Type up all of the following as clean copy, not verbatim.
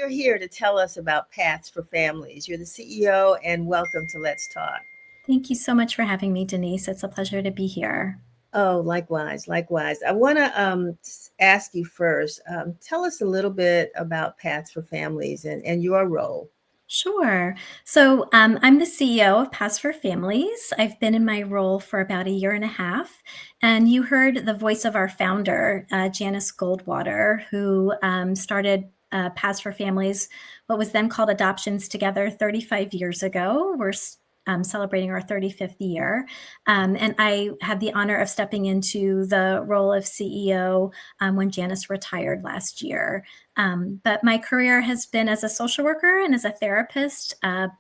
you're here to tell us about Paths for Families. You're the CEO, and welcome to Let's Talk. Thank you so much for having me, Denise. It's a pleasure to be here. Oh, likewise, likewise. I want to ask you first. Tell us a little bit about Paths for Families and your role. Sure. So I'm the CEO of Paths for Families. I've been in my role for about a year and a half. And you heard the voice of our founder, Janice Goldwater, who started Paths for Families, what was then called Adoptions Together 35 years ago. We're celebrating our 35th year. And I had the honor of stepping into the role of CEO when Janice retired last year. But my career has been as a social worker and as a therapist,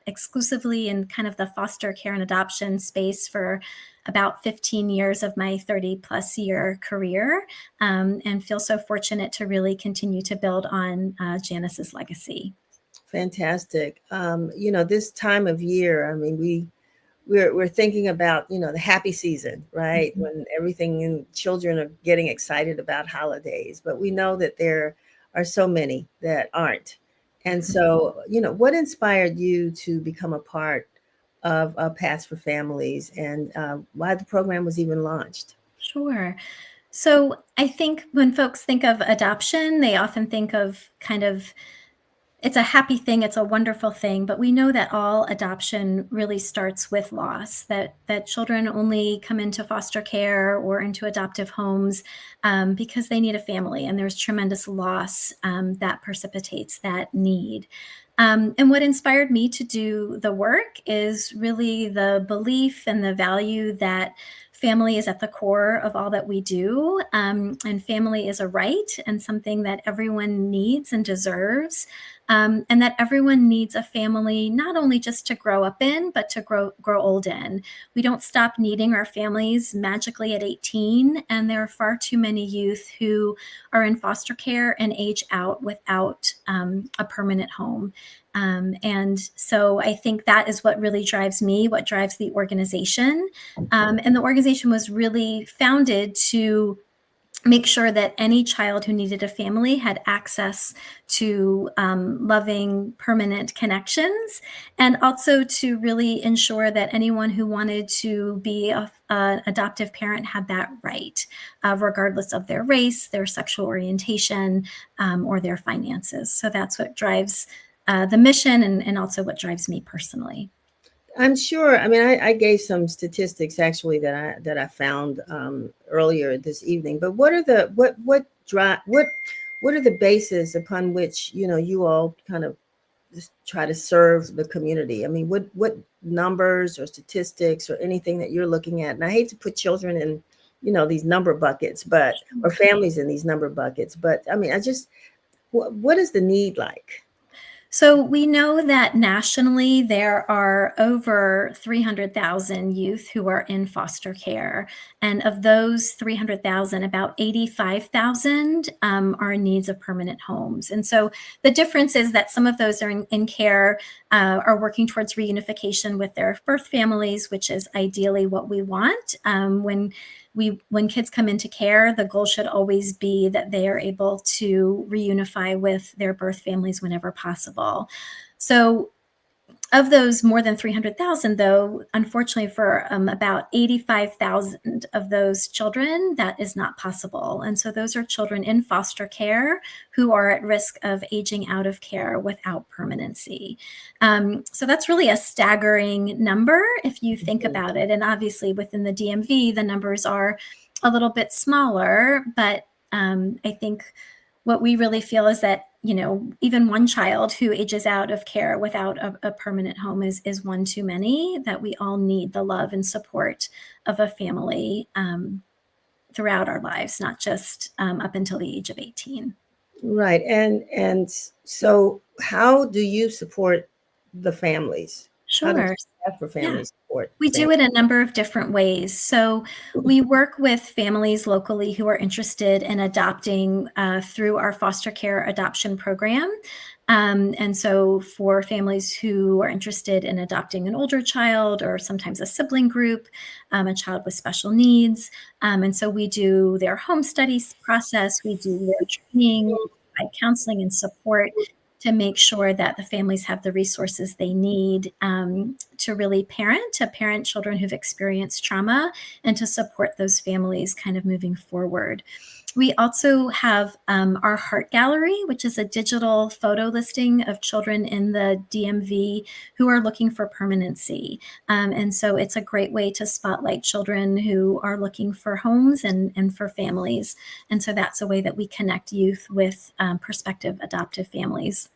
exclusively in kind of the foster care and adoption space for about 15 years of my 30 plus year career, and feel so fortunate to really continue to build on Janice's legacy. Fantastic. This time of year, I mean, we're thinking about, the happy season, right? Mhm. When everything and children are getting excited about holidays, but we know that there are so many that aren't. And so, what inspired you to become a part of Paths for Families and why the program was even launched? Sure. So I think when folks think of adoption, they often think of kind of it's a happy thing, it's a wonderful thing, but we know that all adoption really starts with loss, that children only come into foster care or into adoptive homes because they need a family, and there's tremendous loss that precipitates that need. And what inspired me to do the work is really the belief and the value that family is at the core of all that we do. And family is a right and something that everyone needs and deserves. And that everyone needs a family, not only just to grow up in, but to grow old in. We don't stop needing our families magically at 18, and there are far too many youth who are in foster care and age out without a permanent home. And so I think that is what really drives me, what drives the organization. And the organization was really founded to make sure that any child who needed a family had access to loving, permanent connections, and also to really ensure that anyone who wanted to be an adoptive parent had that right, regardless of their race, their sexual orientation, or their finances. So that's what drives the mission, and also what drives me personally. I'm sure. I mean, I gave some statistics actually that I found earlier this evening. But what are the what are the bases upon which you all kind of just try to serve the community? I mean, what numbers or statistics or anything that you're looking at? And I hate to put children in these number buckets, but or families in these number buckets. But I mean, what is the need like? So we know that nationally there are over 300,000 youth who are in foster care. And of those 300,000, about 85,000 are in needs of permanent homes. And so the difference is that some of those are in care, are working towards reunification with their birth families, which is ideally what we want. When kids come into care, the goal should always be that they are able to reunify with their birth families whenever possible. So of those more than 300,000, though, unfortunately for about 85,000 of those children, that is not possible. And so those are children in foster care who are at risk of aging out of care without permanency. So that's really a staggering number if you think about it. And obviously within the DMV, the numbers are a little bit smaller, but I think what we really feel is that even one child who ages out of care without a permanent home is one too many, that we all need the love and support of a family throughout our lives, not just up until the age of 18. Right. And so how do you support the families? How does Sure. Staff for Yeah. Families support We families? do it a number of different ways. So we work with families locally who are interested in adopting through our foster care adoption program. And so for families who are interested in adopting an older child or sometimes a sibling group, a child with special needs. And so we do their home studies process, we do their training, provide counseling and support to make sure that the families have the resources they need to really parent children who've experienced trauma and to support those families kind of moving forward. We also have our Heart Gallery, which is a digital photo listing of children in the DMV who are looking for permanency. And so it's a great way to spotlight children who are looking for homes and for families. And so that's a way that we connect youth with prospective adoptive families.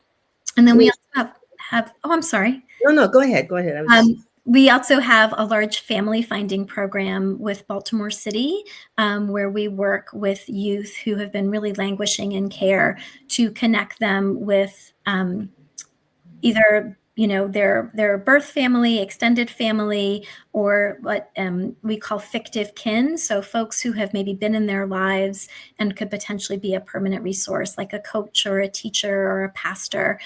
And then we also have oh, I'm sorry. No, go ahead. Go ahead. We also have a large family finding program with Baltimore City, where we work with youth who have been really languishing in care to connect them with either their birth family, extended family, or what we call fictive kin. So folks who have maybe been in their lives and could potentially be a permanent resource, like a coach or a teacher or a pastor.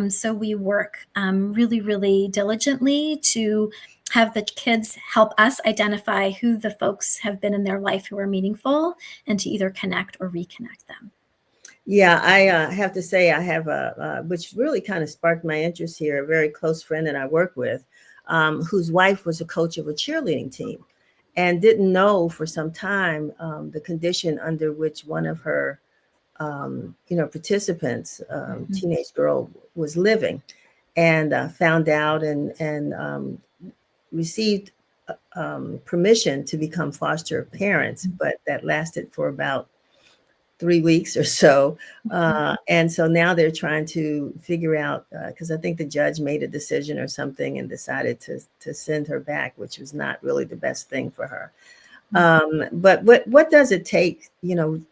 So we work really, really diligently to have the kids help us identify who the folks have been in their life who are meaningful and to either connect or reconnect them. Yeah, I have to say I have which really kind of sparked my interest here, a very close friend that I work with, whose wife was a coach of a cheerleading team and didn't know for some time the condition under which one of her, participants, teenage girl, was living, and found out and received permission to become foster parents, but that lasted for about 3 weeks or so. And so now they're trying to figure out, because I think the judge made a decision or something and decided to send her back, which was not really the best thing for her. But what does it take,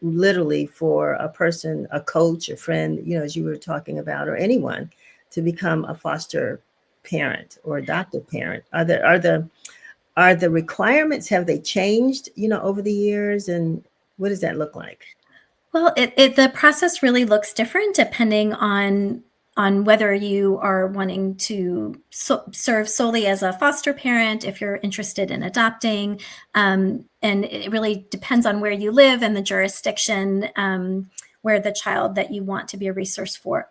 literally for a person, a coach, a friend, as you were talking about, or anyone to become a foster parent or adoptive parent? Are the requirements, have they changed, over the years? And what does that look like? Well, the process really looks different depending on whether you are wanting to serve solely as a foster parent, if you're interested in adopting, and it really depends on where you live and the jurisdiction where the child that you want to be a resource for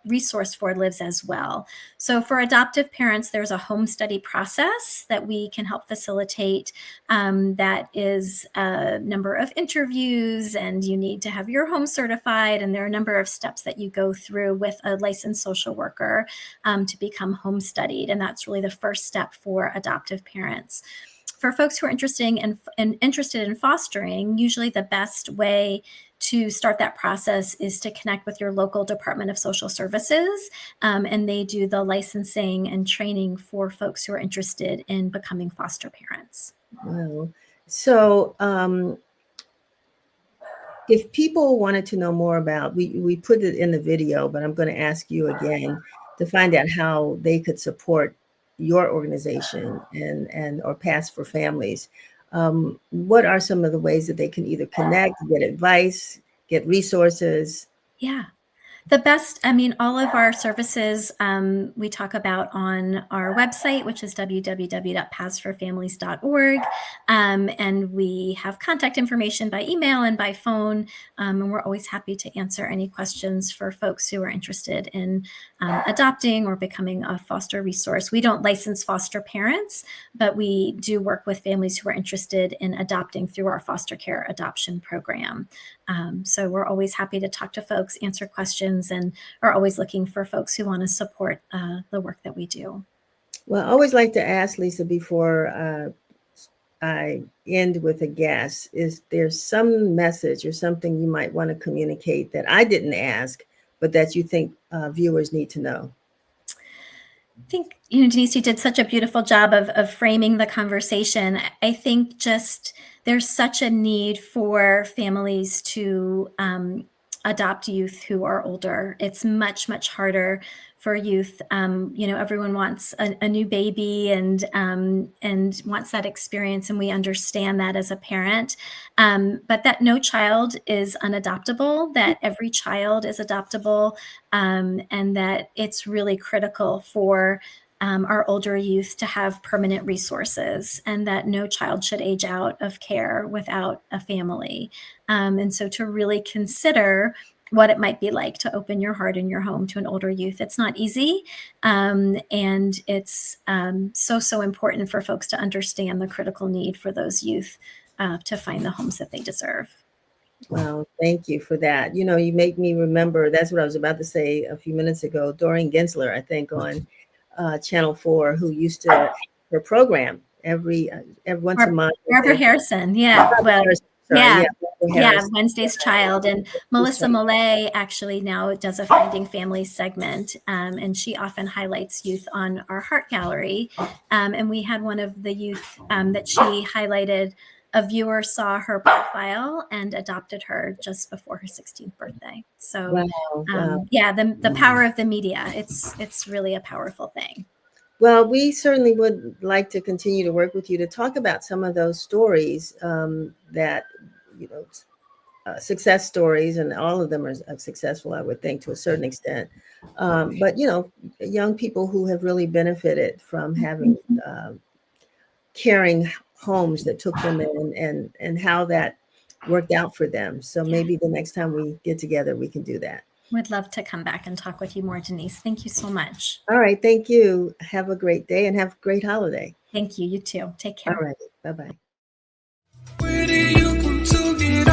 lives as well. So for adoptive parents, there's a home study process that we can help facilitate. That is a number of interviews, and you need to have your home certified, and there are a number of steps that you go through with a licensed social worker to become home studied, and that's really the first step for adoptive parents. For folks who are interested in fostering, usually the best way to start that process is to connect with your local Department of Social Services, and they do the licensing and training for folks who are interested in becoming foster parents. Wow. So if people wanted to know more about, we put it in the video, but I'm going to ask you again to find out how they could support your organization and or Paths for Families. What are some of the ways that they can either connect, get advice, get resources? Yeah. All of our services we talk about on our website, which is www.pathsforfamilies.org. And we have contact information by email and by phone. And we're always happy to answer any questions for folks who are interested in adopting or becoming a foster resource. We don't license foster parents, but we do work with families who are interested in adopting through our foster care adoption program. So we're always happy to talk to folks, answer questions, and are always looking for folks who want to support the work that we do. Well, I always like to ask Lisa before I end with a guess, is there some message or something you might want to communicate that I didn't ask, but that you think viewers need to know? I think, Denise, you did such a beautiful job of framing the conversation. I think just there's such a need for families to adopt youth who are older. It's much, much harder for youth. Everyone wants a new baby and wants that experience, and we understand that as a parent. But that no child is unadoptable, that every child is adoptable, and that it's really critical for our older youth to have permanent resources, and that no child should age out of care without a family. And so to really consider what it might be like to open your heart and your home to an older youth. It's not easy. And it's so important for folks to understand the critical need for those youth to find the homes that they deserve. Wow, thank you for that. You know, you make me remember, that's what I was about to say a few minutes ago. Doreen Gensler, I think, on Channel 4, who used to have her program every once a month. Barbara Harrison, yeah. Well, Sorry, yeah, Wednesday's Child. And Melissa Millay actually now does a Finding Families segment, and she often highlights youth on our Heart Gallery. And we had one of the youth that she highlighted. A viewer saw her profile and adopted her just before her 16th birthday. So, wow. Yeah, the power of the media, it's really a powerful thing. Well, we certainly would like to continue to work with you to talk about some of those stories that, you know, success stories, and all of them are successful, I would think, to a certain extent. But, you know, young people who have really benefited from having caring homes that took them in, and how that worked out for them. So maybe the next time we get together, we can do that. Would love to come back and talk with you more, Denise. Thank you so much. All right. Thank you. Have a great day and have a great holiday. Thank you. You too. Take care. All right. Bye-bye. Where do you come to get